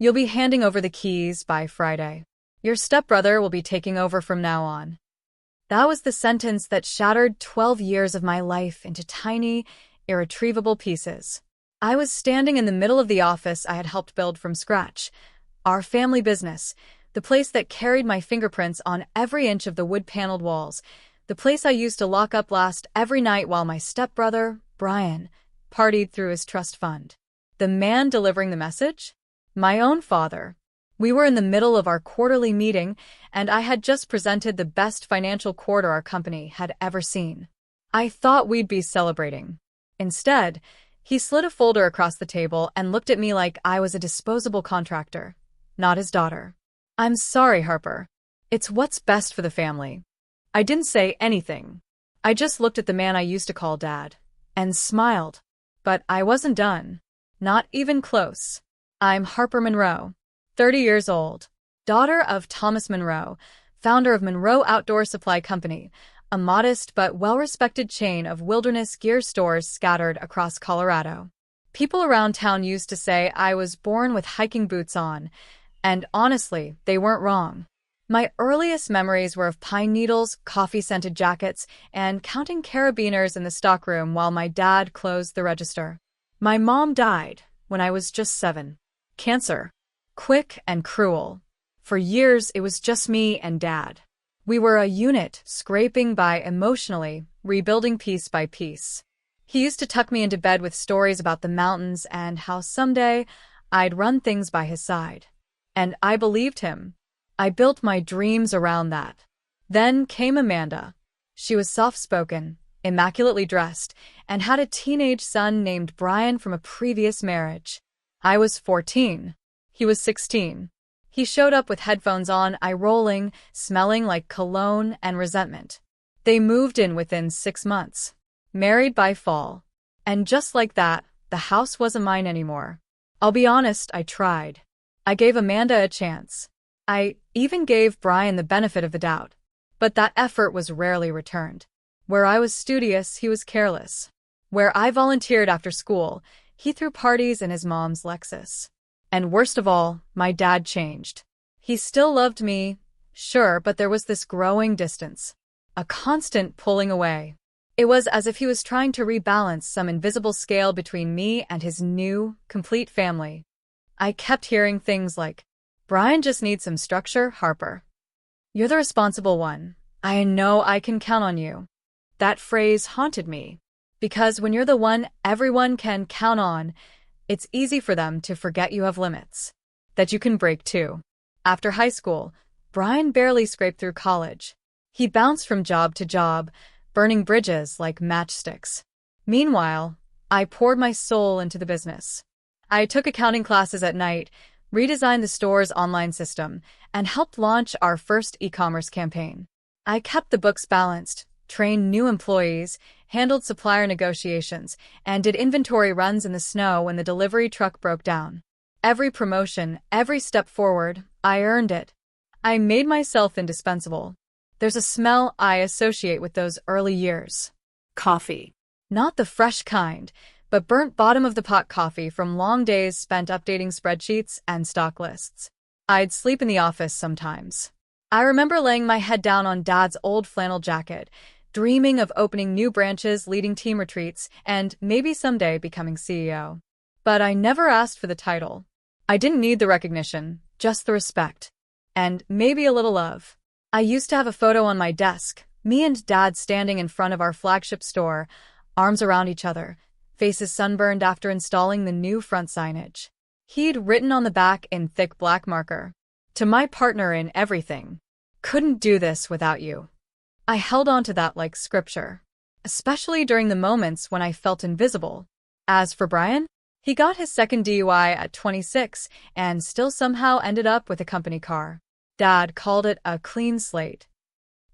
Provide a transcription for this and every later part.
You'll be handing over the keys by Friday. Your stepbrother will be taking over from now on. That was the sentence that shattered 12 years of my life into tiny, irretrievable pieces. I was standing in the middle of the office I had helped build from scratch. Our family business, the place that carried my fingerprints on every inch of the wood-paneled walls, the place I used to lock up last every night while my stepbrother, Brian, partied through his trust fund. The man delivering the message? My own father. We were in the middle of our quarterly meeting, and I had just presented the best financial quarter our company had ever seen. I thought we'd be celebrating. Instead, he slid a folder across the table and looked at me like I was a disposable contractor, not his daughter. I'm sorry, Harper. It's what's best for the family. I didn't say anything. I just looked at the man I used to call Dad and smiled. But I wasn't done. Not even close. I'm Harper Monroe, 30 years old, daughter of Thomas Monroe, founder of Monroe Outdoor Supply Company, a modest but well-respected chain of wilderness gear stores scattered across Colorado. People around town used to say I was born with hiking boots on, and honestly, they weren't wrong. My earliest memories were of pine needles, coffee-scented jackets, and counting carabiners in the stockroom while my dad closed the register. My mom died when I was just 7. Cancer. Quick and cruel. For years, it was just me and Dad. We were a unit, scraping by emotionally, rebuilding piece by piece. He used to tuck me into bed with stories about the mountains and how someday I'd run things by his side. And I believed him. I built my dreams around that. Then came Amanda. She was soft-spoken, immaculately dressed, and had a teenage son named Brian from a previous marriage. I was 14. He was 16. He showed up with headphones on, eye-rolling, smelling like cologne and resentment. They moved in within 6 months. Married by fall. And just like that, the house wasn't mine anymore. I'll be honest, I tried. I gave Amanda a chance. I even gave Brian the benefit of the doubt. But that effort was rarely returned. Where I was studious, he was careless. Where I volunteered after school, he threw parties in his mom's Lexus. And worst of all, my dad changed. He still loved me, sure, but there was this growing distance. A constant pulling away. It was as if he was trying to rebalance some invisible scale between me and his new, complete family. I kept hearing things like, "Brian just needs some structure, Harper. You're the responsible one. I know I can count on you." That phrase haunted me. Because when you're the one everyone can count on, it's easy for them to forget you have limits. That you can break too. After high school, Brian barely scraped through college. He bounced from job to job, burning bridges like matchsticks. Meanwhile, I poured my soul into the business. I took accounting classes at night, redesigned the store's online system, and helped launch our first e-commerce campaign. I kept the books balanced, trained new employees, handled supplier negotiations, and did inventory runs in the snow when the delivery truck broke down. Every promotion, every step forward, I earned it. I made myself indispensable. There's a smell I associate with those early years. Coffee. Not the fresh kind, but burnt bottom-of-the-pot coffee from long days spent updating spreadsheets and stock lists. I'd sleep in the office sometimes. I remember laying my head down on Dad's old flannel jacket, dreaming of opening new branches, leading team retreats, and maybe someday becoming CEO. But I never asked for the title. I didn't need the recognition, just the respect. And maybe a little love. I used to have a photo on my desk, me and Dad standing in front of our flagship store, arms around each other, faces sunburned after installing the new front signage. He'd written on the back in thick black marker, "To my partner in everything. Couldn't do this without you." I held on to that like scripture, especially during the moments when I felt invisible. As for Brian, he got his second DUI at 26 and still somehow ended up with a company car. Dad called it a clean slate.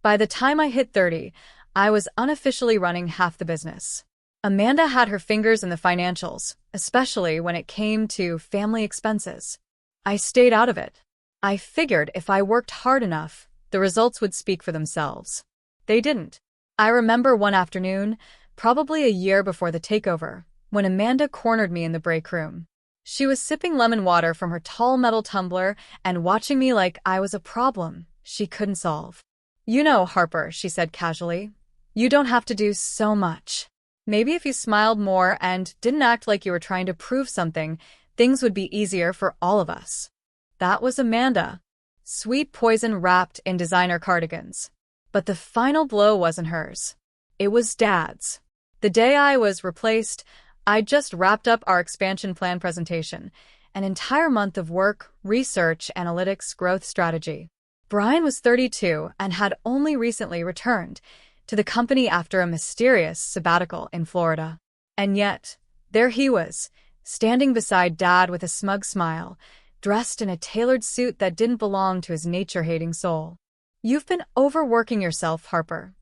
By the time I hit 30, I was unofficially running half the business. Amanda had her fingers in the financials, especially when it came to family expenses. I stayed out of it. I figured if I worked hard enough, the results would speak for themselves. They didn't. I remember one afternoon, probably a year before the takeover, when Amanda cornered me in the break room. She was sipping lemon water from her tall metal tumbler and watching me like I was a problem she couldn't solve. "You know, Harper," she said casually, "you don't have to do so much. Maybe if you smiled more and didn't act like you were trying to prove something, things would be easier for all of us." That was Amanda. Sweet poison wrapped in designer cardigans. But the final blow wasn't hers. It was Dad's. The day I was replaced, I'd just wrapped up our expansion plan presentation, an entire month of work, research, analytics, growth strategy. Brian was 32 and had only recently returned to the company after a mysterious sabbatical in Florida. And yet, there he was, standing beside Dad with a smug smile, dressed in a tailored suit that didn't belong to his nature-hating soul. "You've been overworking yourself, Harper,"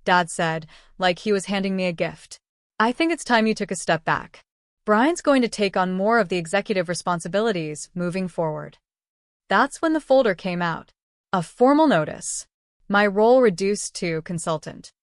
Dad said, like he was handing me a gift. "I think it's time you took a step back. Brian's going to take on more of the executive responsibilities moving forward." That's when the folder came out. A formal notice. My role reduced to consultant.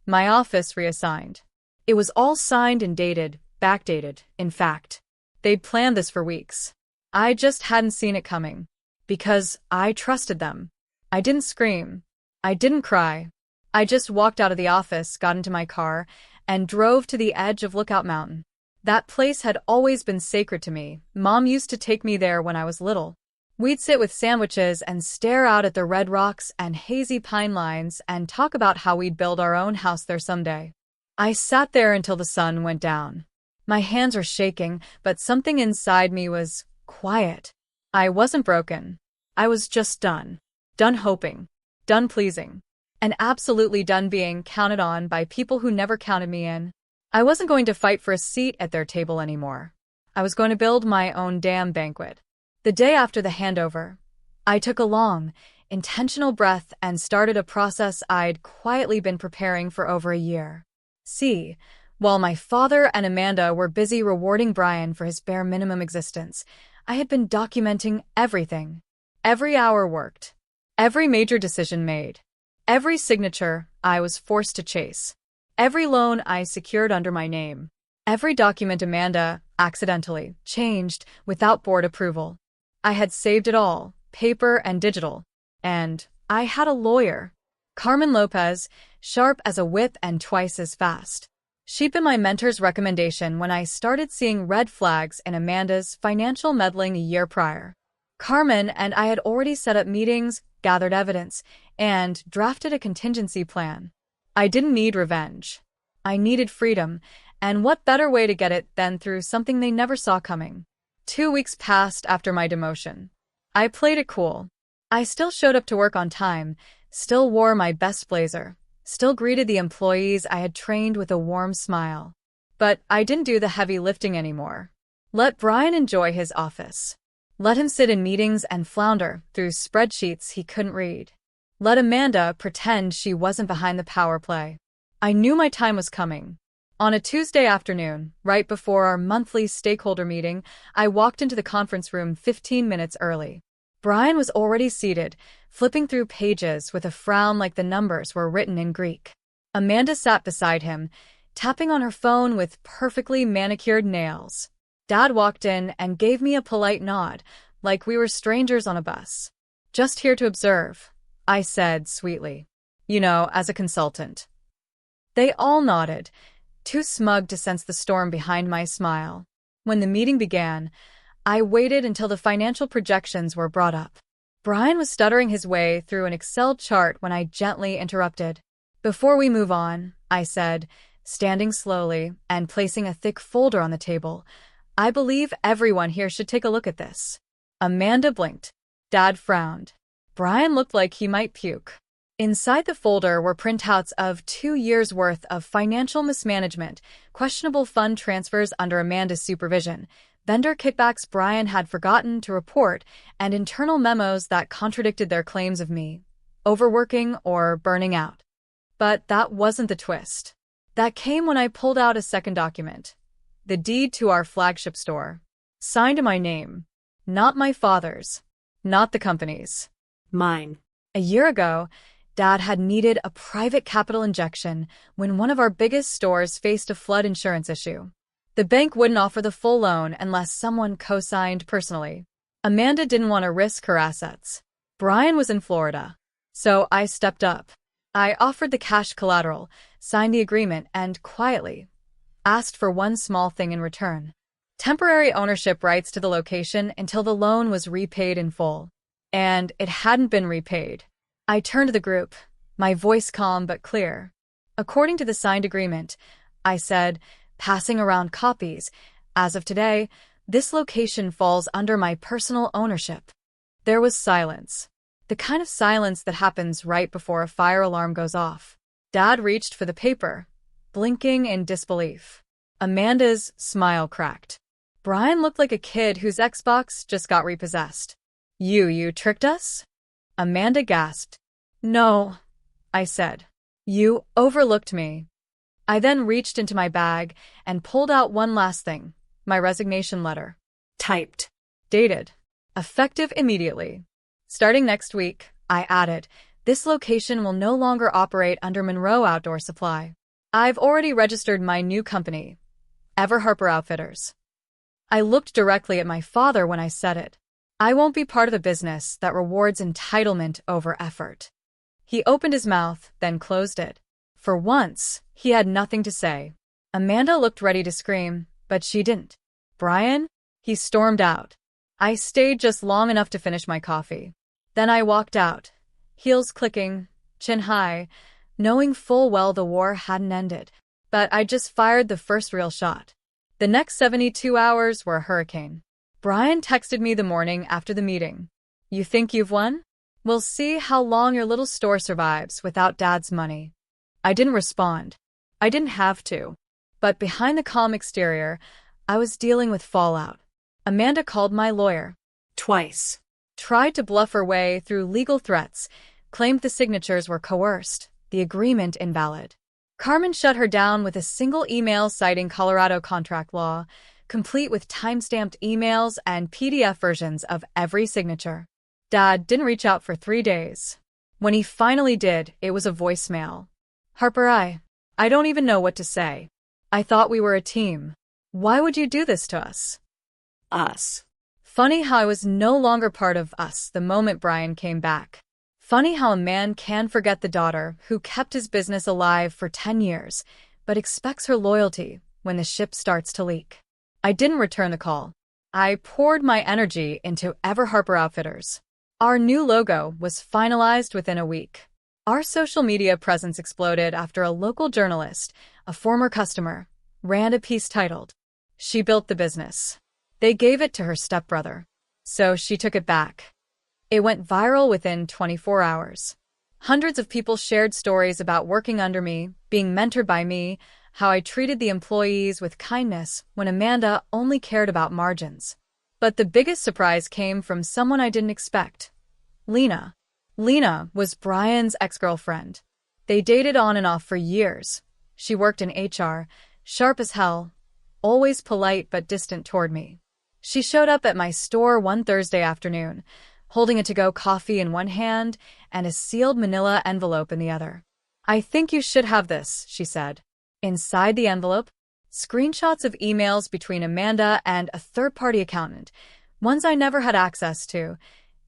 My office reassigned. It was all signed and dated, backdated, in fact. They'd planned this for weeks. I just hadn't seen it coming. Because I trusted them. I didn't scream. I didn't cry. I just walked out of the office, got into my car, and drove to the edge of Lookout Mountain. That place had always been sacred to me. Mom used to take me there when I was little. We'd sit with sandwiches and stare out at the red rocks and hazy pine lines and talk about how we'd build our own house there someday. I sat there until the sun went down. My hands were shaking, but something inside me was quiet. I wasn't broken. I was just done. Done hoping. Done pleasing. And absolutely done being counted on by people who never counted me in. I wasn't going to fight for a seat at their table anymore. I was going to build my own damn banquet. The day after the handover, I took a long, intentional breath and started a process I'd quietly been preparing for over a year. See, while my father and Amanda were busy rewarding Brian for his bare minimum existence, I had been documenting everything. Every hour worked. Every major decision made. Every signature I was forced to chase. Every loan I secured under my name. Every document Amanda accidentally changed without board approval. I had saved it all, paper and digital. And I had a lawyer. Carmen Lopez, sharp as a whip and twice as fast. She'd been my mentor's recommendation when I started seeing red flags in Amanda's financial meddling a year prior. Carmen and I had already set up meetings, gathered evidence, and drafted a contingency plan. I didn't need revenge. I needed freedom, and what better way to get it than through something they never saw coming? 2 weeks passed after my demotion. I played it cool. I still showed up to work on time, still wore my best blazer, still greeted the employees I had trained with a warm smile. But I didn't do the heavy lifting anymore. Let Brian enjoy his office. Let him sit in meetings and flounder through spreadsheets he couldn't read. Let Amanda pretend she wasn't behind the power play. I knew my time was coming. On a Tuesday afternoon, right before our monthly stakeholder meeting, I walked into the conference room 15 minutes early. Brian was already seated, flipping through pages with a frown like the numbers were written in Greek. Amanda sat beside him, tapping on her phone with perfectly manicured nails. Dad walked in and gave me a polite nod, like we were strangers on a bus. "Just here to observe," I said sweetly. "You know, as a consultant." They all nodded, too smug to sense the storm behind my smile. When the meeting began, I waited until the financial projections were brought up. Brian was stuttering his way through an Excel chart when I gently interrupted. "Before we move on," I said, standing slowly and placing a thick folder on the table, "I believe everyone here should take a look at this." Amanda blinked. Dad frowned. Brian looked like he might puke. Inside the folder were printouts of 2 years' worth of financial mismanagement, questionable fund transfers under Amanda's supervision, vendor kickbacks Brian had forgotten to report, and internal memos that contradicted their claims of me, overworking or burning out. But that wasn't the twist. That came when I pulled out a second document. The deed to our flagship store. Signed in my name. Not my father's. Not the company's. Mine. A year ago, Dad had needed a private capital injection when one of our biggest stores faced a flood insurance issue. The bank wouldn't offer the full loan unless someone co-signed personally. Amanda didn't want to risk her assets. Brian was in Florida. So I stepped up. I offered the cash collateral, signed the agreement, and quietly asked for one small thing in return: temporary ownership rights to the location until the loan was repaid in full. And it hadn't been repaid. I turned to the group, my voice calm but clear. According to the signed agreement, I said, passing around copies, as of today, this location falls under my personal ownership. There was silence. The kind of silence that happens right before a fire alarm goes off. Dad reached for the paper, blinking in disbelief. Amanda's smile cracked. Brian looked like a kid whose Xbox just got repossessed. You tricked us? Amanda gasped. No, I said. You overlooked me. I then reached into my bag and pulled out one last thing, my resignation letter. Typed. Dated. Effective immediately. Starting next week, I added, this location will no longer operate under Monroe Outdoor Supply. I've already registered my new company, Ever Harper Outfitters. I looked directly at my father when I said it. I won't be part of a business that rewards entitlement over effort. He opened his mouth, then closed it. For once, he had nothing to say. Amanda looked ready to scream, but she didn't. Brian? He stormed out. I stayed just long enough to finish my coffee. Then I walked out, heels clicking, chin high, knowing full well the war hadn't ended. But I just fired the first real shot. The next 72 hours were a hurricane. Brian texted me the morning after the meeting. You think you've won? We'll see how long your little store survives without Dad's money. I didn't respond. I didn't have to. But behind the calm exterior, I was dealing with fallout. Amanda called my lawyer. Twice. Tried to bluff her way through legal threats, claimed the signatures were coerced, the agreement invalid. Carmen shut her down with a single email citing Colorado contract law, complete with time-stamped emails and PDF versions of every signature. Dad didn't reach out for 3 days. When he finally did, it was a voicemail. Harper, I don't even know what to say. I thought we were a team. Why would you do this to us? Us. Funny how I was no longer part of us the moment Brian came back. Funny how a man can forget the daughter who kept his business alive for 10 years, but expects her loyalty when the ship starts to leak. I didn't return the call. I poured my energy into Ever Harper Outfitters. Our new logo was finalized within a week. Our social media presence exploded after a local journalist, a former customer, ran a piece titled, "She Built the Business." They gave it to her stepbrother, so she took it back. It went viral within 24 hours. Hundreds of people shared stories about working under me, being mentored by me, how I treated the employees with kindness when Amanda only cared about margins. But the biggest surprise came from someone I didn't expect. Lena. Lena was Brian's ex-girlfriend. They dated on and off for years. She worked in HR, sharp as hell, always polite but distant toward me. She showed up at my store one Thursday afternoon, holding a to-go coffee in one hand and a sealed manila envelope in the other. I think you should have this, she said. Inside the envelope, screenshots of emails between Amanda and a third-party accountant, ones I never had access to,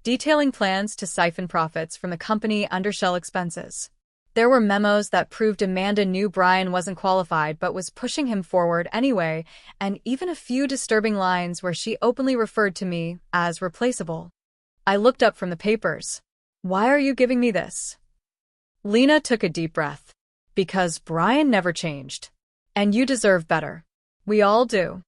detailing plans to siphon profits from the company undershell expenses. There were memos that proved Amanda knew Brian wasn't qualified but was pushing him forward anyway, and even a few disturbing lines where she openly referred to me as replaceable. I looked up from the papers. Why are you giving me this? Lena took a deep breath. Because Brian never changed. And you deserve better. We all do.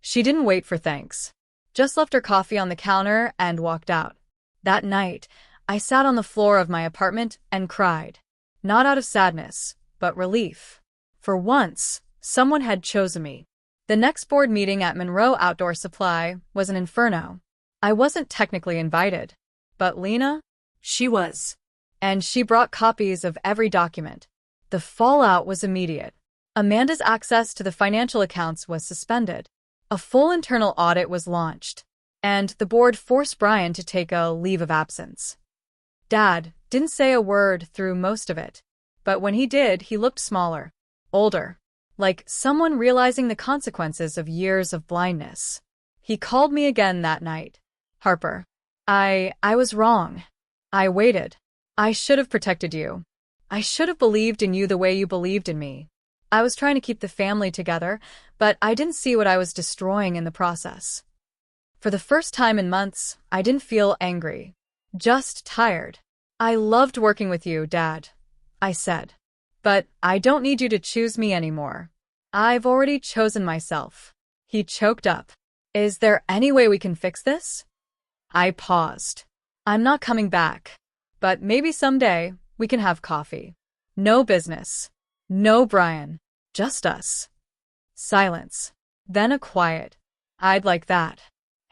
She didn't wait for thanks. Just left her coffee on the counter and walked out. That night, I sat on the floor of my apartment and cried. Not out of sadness, but relief. For once, someone had chosen me. The next board meeting at Monroe Outdoor Supply was an inferno. I wasn't technically invited. But Lena? She was. And she brought copies of every document. The fallout was immediate. Amanda's access to the financial accounts was suspended. A full internal audit was launched. And the board forced Brian to take a leave of absence. Dad didn't say a word through most of it. But when he did, he looked smaller, older. like someone realizing the consequences of years of blindness. He called me again that night. Harper, I was wrong. I waited. I should have protected you. I should have believed in you the way you believed in me. I was trying to keep the family together, but I didn't see what I was destroying in the process. For the first time in months, I didn't feel angry. Just tired. I loved working with you, Dad, I said. But I don't need you to choose me anymore. I've already chosen myself. He choked up. Is there any way we can fix this? I paused. I'm not coming back. But maybe someday we can have coffee. No business. No Brian. Just us. Silence. Then a quiet. I'd like that.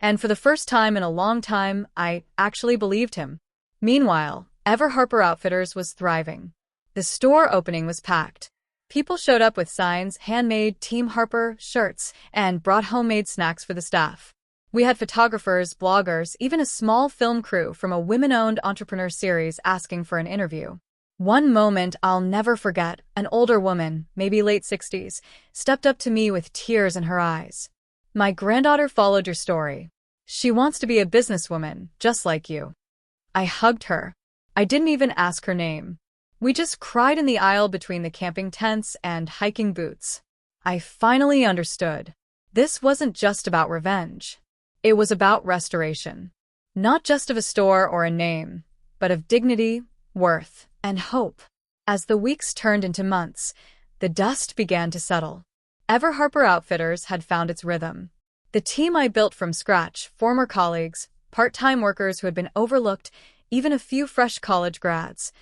And for the first time in a long time, I actually believed him. Meanwhile, Ever Harper Outfitters was thriving. The store opening was packed. People showed up with signs, handmade Team Harper shirts, and brought homemade snacks for the staff. We had photographers, bloggers, even a small film crew from a women-owned entrepreneur series asking for an interview. One moment I'll never forget, an older woman, maybe late 60s, stepped up to me with tears in her eyes. My granddaughter followed your story. She wants to be a businesswoman, just like you. I hugged her. I didn't even ask her name. We just cried in the aisle between the camping tents and hiking boots. I finally understood. This wasn't just about revenge. It was about restoration. Not just of a store or a name, but of dignity, worth, and hope. As the weeks turned into months, the dust began to settle. Ever Harper Outfitters had found its rhythm. The team I built from scratch, former colleagues, part-time workers who had been overlooked, even a few fresh college grads,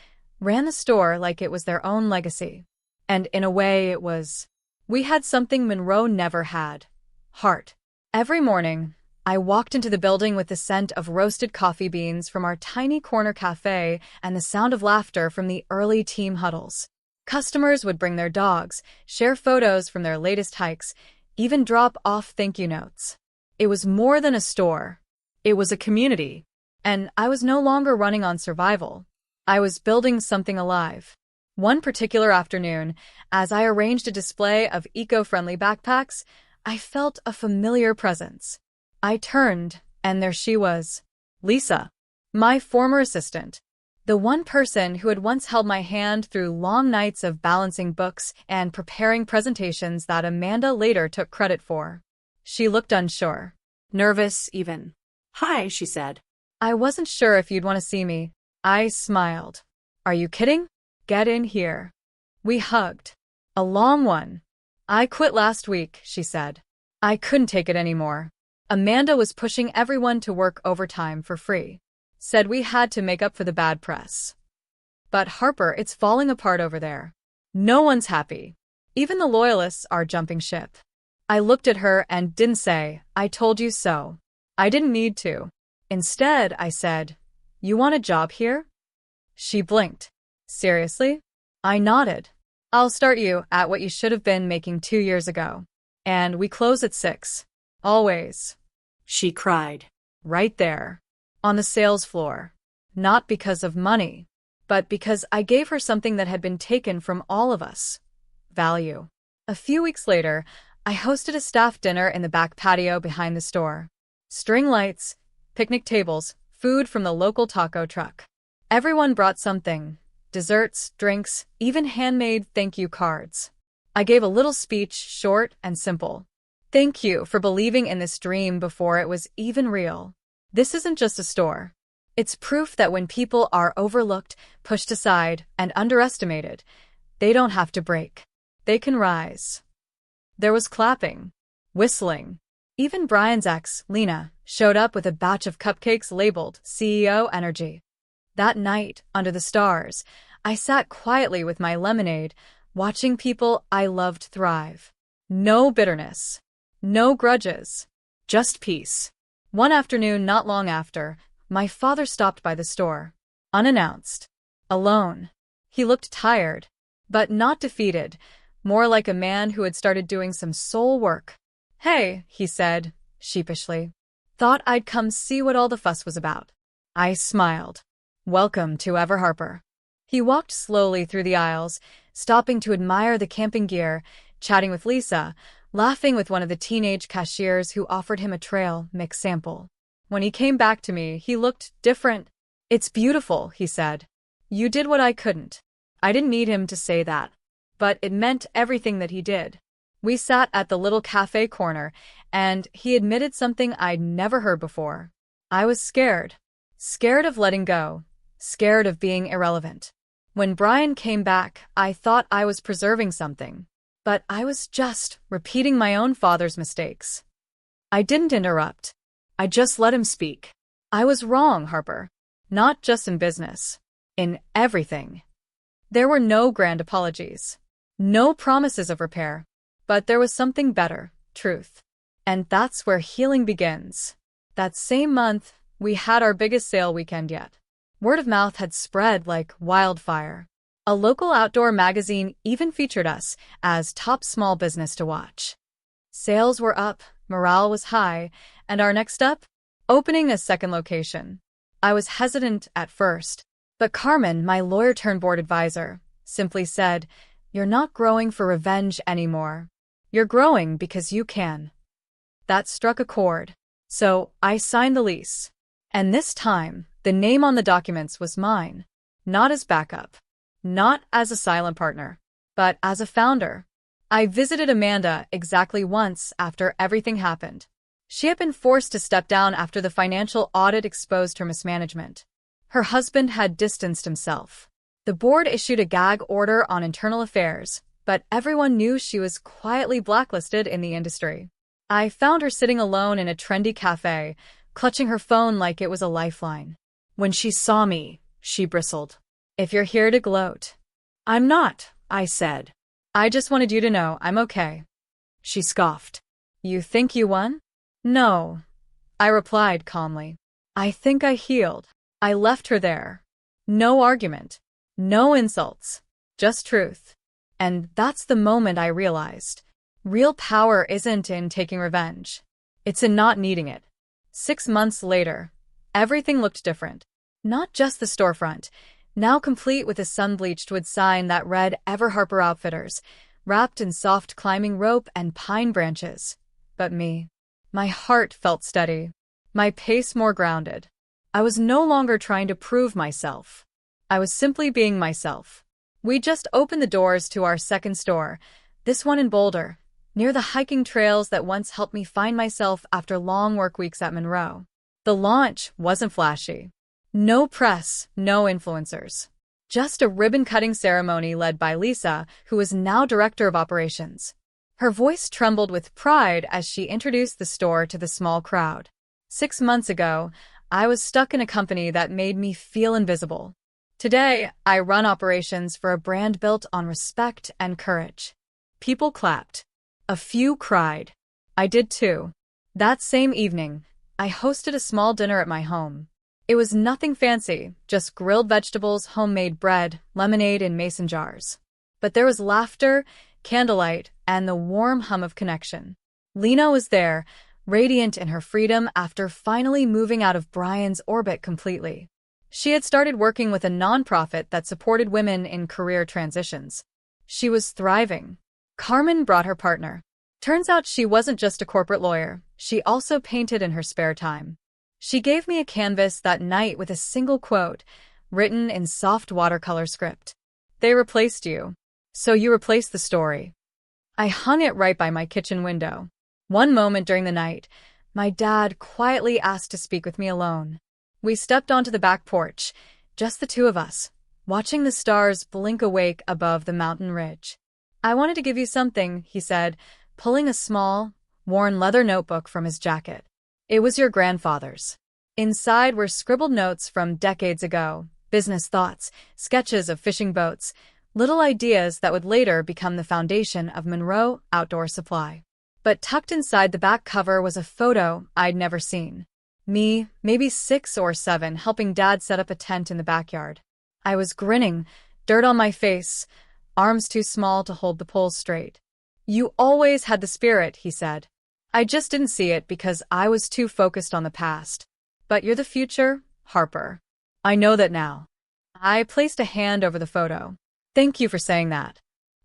ran the store like it was their own legacy. And in a way it was. We had something Monroe never had. Heart. Every morning, I walked into the building with the scent of roasted coffee beans from our tiny corner cafe and the sound of laughter from the early team huddles. Customers would bring their dogs, share photos from their latest hikes, even drop off thank you notes. It was more than a store. It was a community. And I was no longer running on survival. I was building something alive. One particular afternoon, as I arranged a display of eco-friendly backpacks, I felt a familiar presence. I turned, and there she was. Lisa, my former assistant. The one person who had once held my hand through long nights of balancing books and preparing presentations that Amanda later took credit for. She looked unsure. Nervous, even. Hi, she said. I wasn't sure if you'd want to see me. I smiled. Are you kidding? Get in here. We hugged. A long one. I quit last week, she said. I couldn't take it anymore. Amanda was pushing everyone to work overtime for free. Said we had to make up for the bad press. But Harper, it's falling apart over there. No one's happy. Even the loyalists are jumping ship. I looked at her and didn't say, I told you so. I didn't need to. Instead, I said, you want a job here? She blinked. Seriously? I nodded. I'll start you at what you should have been making 2 years ago. And we close at 6. Always. She cried. Right there. On the sales floor. Not because of money, but because I gave her something that had been taken from all of us. Value. A few weeks later, I hosted a staff dinner in the back patio behind the store. String lights, picnic tables, food from the local taco truck. Everyone brought something. Desserts, drinks, even handmade thank you cards. I gave a little speech, short and simple. Thank you for believing in this dream before it was even real. This isn't just a store. It's proof that when people are overlooked, pushed aside, and underestimated, they don't have to break. They can rise. There was clapping, whistling. Even Brian's ex, Lena, showed up with a batch of cupcakes labeled CEO Energy. That night, under the stars, I sat quietly with my lemonade, watching people I loved thrive. No bitterness. No grudges. Just peace. One afternoon not long after, my father stopped by the store. Unannounced. Alone. He looked tired, but not defeated, more like a man who had started doing some soul work. Hey, he said, sheepishly. Thought I'd come see what all the fuss was about. I smiled. Welcome to Ever Harper. He walked slowly through the aisles, stopping to admire the camping gear, chatting with Lisa, laughing with one of the teenage cashiers who offered him a trail mix sample. When he came back to me, he looked different. "It's beautiful," he said. "You did what I couldn't." I didn't need him to say that, but it meant everything that he did. We sat at the little cafe corner, and he admitted something I'd never heard before. I was scared. Scared of letting go. Scared of being irrelevant. When Brian came back, I thought I was preserving something. But I was just repeating my own father's mistakes. I didn't interrupt. I just let him speak. I was wrong, Harper. Not just in business. In everything. There were no grand apologies. No promises of repair. But there was something better, truth. And that's where healing begins. That same month, we had our biggest sale weekend yet. Word of mouth had spread like wildfire. A local outdoor magazine even featured us as top small business to watch. Sales were up, morale was high, and our next step? Opening a second location. I was hesitant at first, but Carmen, my lawyer-turned-board advisor, simply said, "You're not growing for revenge anymore. You're growing because you can." That struck a chord. So I signed the lease. And this time, the name on the documents was mine. Not as backup. Not as a silent partner. But as a founder. I visited Amanda exactly once after everything happened. She had been forced to step down after the financial audit exposed her mismanagement. Her husband had distanced himself. The board issued a gag order on internal affairs, but everyone knew she was quietly blacklisted in the industry. I found her sitting alone in a trendy cafe, clutching her phone like it was a lifeline. When she saw me, she bristled. "If you're here to gloat." "I'm not," I said. "I just wanted you to know I'm okay." She scoffed. "You think you won?" "No," I replied calmly. "I think I healed." I left her there. No argument. No insults. Just truth. And that's the moment I realized. Real power isn't in taking revenge. It's in not needing it. 6 months later, everything looked different. Not just the storefront, now complete with a sun-bleached wood sign that read Ever Harper Outfitters, wrapped in soft climbing rope and pine branches. But me. My heart felt steady. My pace more grounded. I was no longer trying to prove myself. I was simply being myself. We just opened the doors to our second store, this one in Boulder, near the hiking trails that once helped me find myself after long work weeks at Monroe. The launch wasn't flashy. No press, no influencers. Just a ribbon-cutting ceremony led by Lisa, who was now director of operations. Her voice trembled with pride as she introduced the store to the small crowd. 6 months ago, I was stuck in a company that made me feel invisible. Today, I run operations for a brand built on respect and courage. People clapped. A few cried. I did too. That same evening, I hosted a small dinner at my home. It was nothing fancy, just grilled vegetables, homemade bread, lemonade in mason jars. But there was laughter, candlelight, and the warm hum of connection. Lena was there, radiant in her freedom after finally moving out of Brian's orbit completely. She had started working with a nonprofit that supported women in career transitions. She was thriving. Carmen brought her partner. Turns out she wasn't just a corporate lawyer, she also painted in her spare time. She gave me a canvas that night with a single quote, written in soft watercolor script. "They replaced you. So you replaced the story." I hung it right by my kitchen window. One moment during the night, my dad quietly asked to speak with me alone. We stepped onto the back porch, just the two of us, watching the stars blink awake above the mountain ridge. "I wanted to give you something," he said, pulling a small, worn leather notebook from his jacket. "It was your grandfather's." Inside were scribbled notes from decades ago, business thoughts, sketches of fishing boats, little ideas that would later become the foundation of Monroe Outdoor Supply. But tucked inside the back cover was a photo I'd never seen. Me, maybe 6 or 7, helping Dad set up a tent in the backyard. I was grinning, dirt on my face, arms too small to hold the poles straight. "You always had the spirit," he said. "I just didn't see it because I was too focused on the past. But you're the future, Harper. I know that now." I placed a hand over the photo. "Thank you for saying that."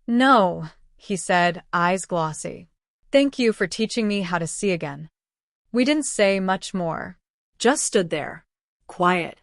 "No," he said, eyes glossy. Thank you for teaching me how to see again. We didn't say much more. Just stood there, quiet,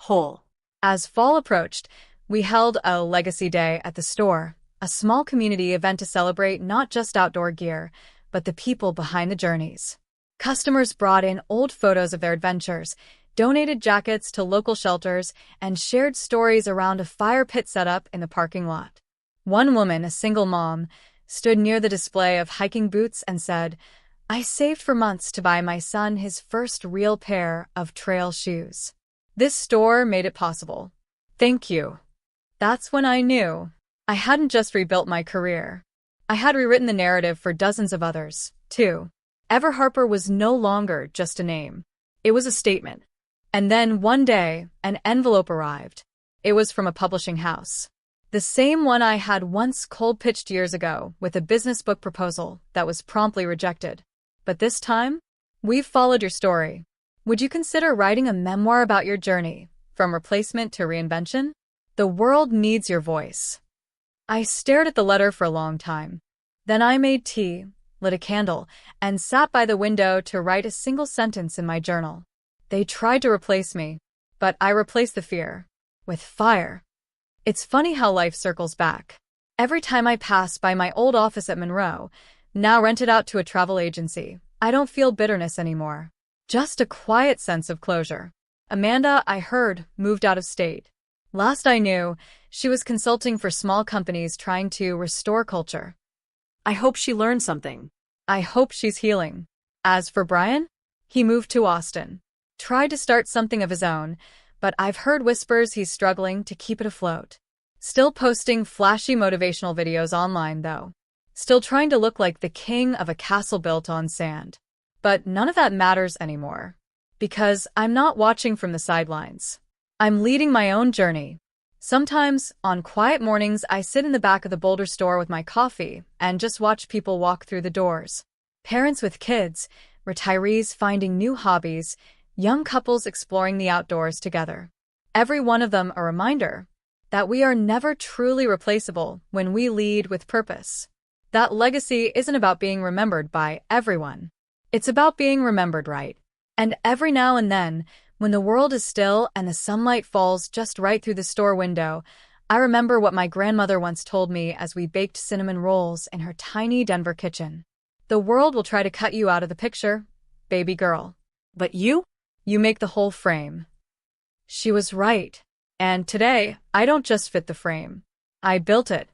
whole. As fall approached, we held a Legacy Day at the store, a small community event to celebrate not just outdoor gear, but the people behind the journeys. Customers brought in old photos of their adventures, donated jackets to local shelters, and shared stories around a fire pit setup in the parking lot. One woman, a single mom, stood near the display of hiking boots and said, "I saved for months to buy my son his first real pair of trail shoes. This store made it possible. Thank you." That's when I knew I hadn't just rebuilt my career. I had rewritten the narrative for dozens of others, too. Ever Harper was no longer just a name. It was a statement. And then one day, an envelope arrived. It was from a publishing house. The same one I had once cold-pitched years ago with a business book proposal that was promptly rejected. But this time, we've followed your story. Would you consider writing a memoir about your journey, from replacement to reinvention? The world needs your voice. I stared at the letter for a long time. Then I made tea, lit a candle, and sat by the window to write a single sentence in my journal. They tried to replace me, but I replaced the fear with fire. It's funny how life circles back. Every time I pass by my old office at Monroe, now rented out to a travel agency, I don't feel bitterness anymore. Just a quiet sense of closure. Amanda, I heard, moved out of state. Last I knew, she was consulting for small companies trying to restore culture. I hope she learned something. I hope she's healing. As for Brian, he moved to Austin. Tried to start something of his own, but I've heard whispers he's struggling to keep it afloat. Still posting flashy motivational videos online, though. Still trying to look like the king of a castle built on sand. But none of that matters anymore. Because I'm not watching from the sidelines. I'm leading my own journey. Sometimes, on quiet mornings, I sit in the back of the Boulder store with my coffee and just watch people walk through the doors. Parents with kids, retirees finding new hobbies, young couples exploring the outdoors together. Every one of them a reminder that we are never truly replaceable when we lead with purpose. That legacy isn't about being remembered by everyone. It's about being remembered right. And every now and then, when the world is still and the sunlight falls just right through the store window, I remember what my grandmother once told me as we baked cinnamon rolls in her tiny Denver kitchen. The world will try to cut you out of the picture, baby girl. But you make the whole frame. She was right. And today, I don't just fit the frame. I built it.